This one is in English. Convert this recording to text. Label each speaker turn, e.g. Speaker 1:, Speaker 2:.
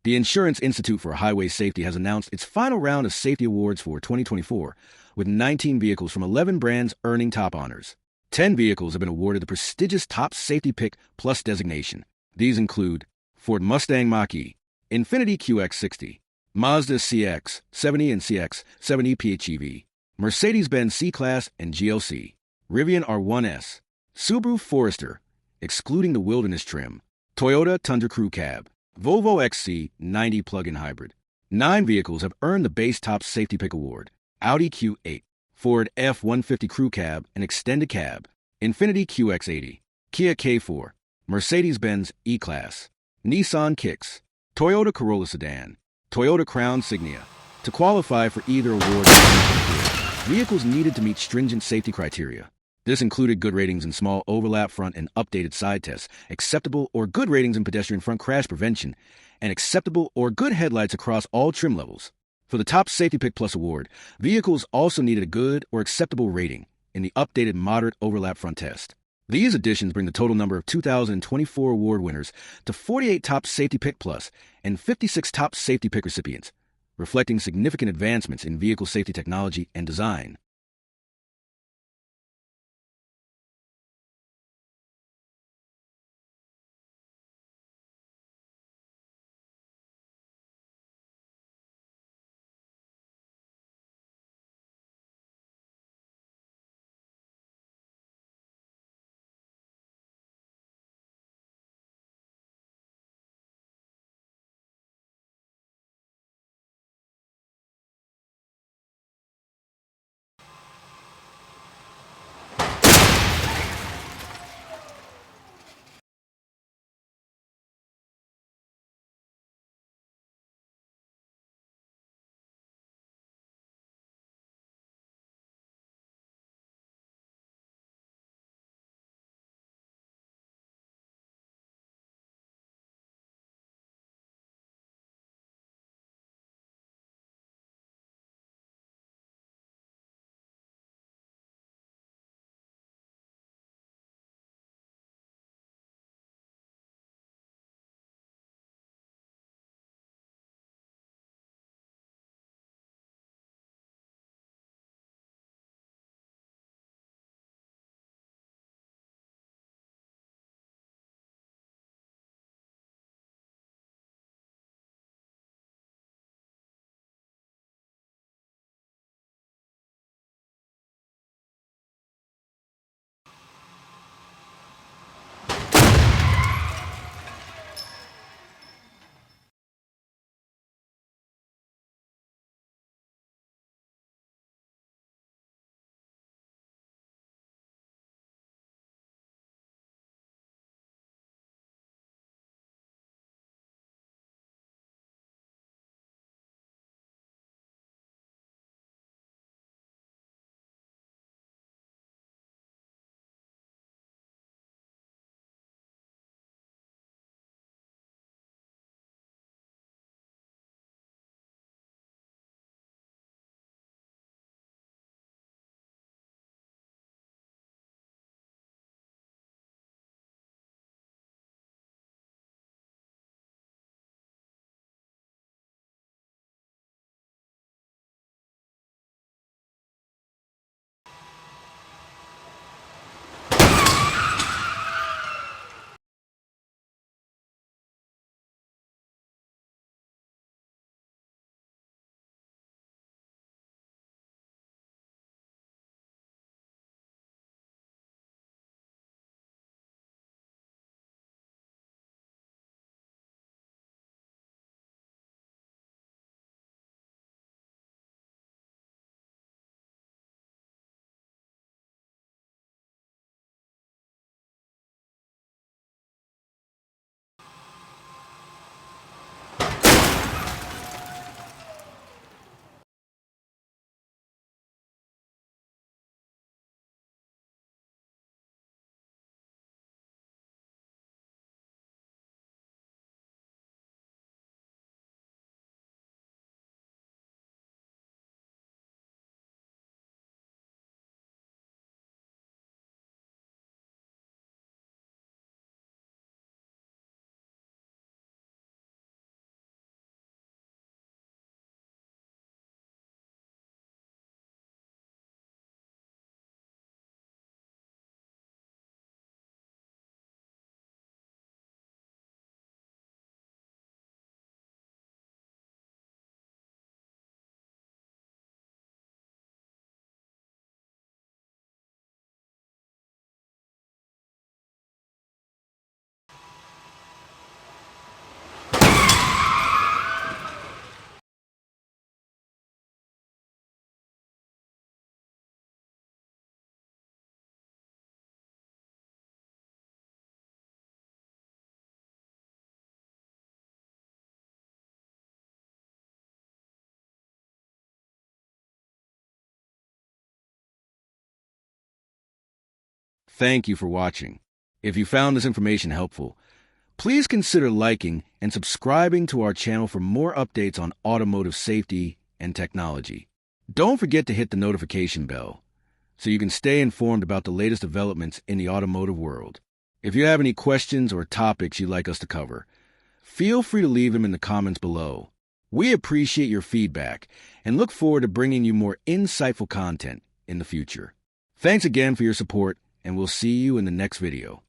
Speaker 1: The Insurance Institute for Highway Safety has announced its final round of safety awards for 2024, with 19 vehicles from 11 brands earning top honors. 10 vehicles have been awarded the prestigious Top Safety Pick Plus designation. These include Ford Mustang Mach-E, Infiniti QX60, Mazda CX-70 and CX-70 PHEV, Mercedes-Benz C-Class and GLC, Rivian R1S, Subaru Forester, excluding the Wilderness trim, Toyota Tundra Crew Cab, Volvo XC90 plug-in hybrid. 9 vehicles have earned the base Top Safety Pick Award: Audi Q8, Ford F-150 Crew Cab and Extended Cab, Infiniti QX80, Kia K4, Mercedes-Benz E-Class, Nissan Kicks, Toyota Corolla Sedan, Toyota Crown Signia. To qualify for either award, vehicles needed to meet stringent safety criteria. This included good ratings in small overlap front and updated side tests, acceptable or good ratings in pedestrian front crash prevention, and acceptable or good headlights across all trim levels. For the Top Safety Pick Plus award, vehicles also needed a good or acceptable rating in the updated moderate overlap front test. These additions bring the total number of 2024 award winners to 48 Top Safety Pick Plus and 56 Top Safety Pick recipients, reflecting significant advancements in vehicle safety technology and design. Thank you for watching. If you found this information helpful, please consider liking and subscribing to our channel for more updates on automotive safety and technology. Don't forget to hit the notification bell so you can stay informed about the latest developments in the automotive world. If you have any questions or topics you'd like us to cover, feel free to leave them in the comments below. We appreciate your feedback and look forward to bringing you more insightful content in the future. Thanks again for your support, and we'll see you in the next video.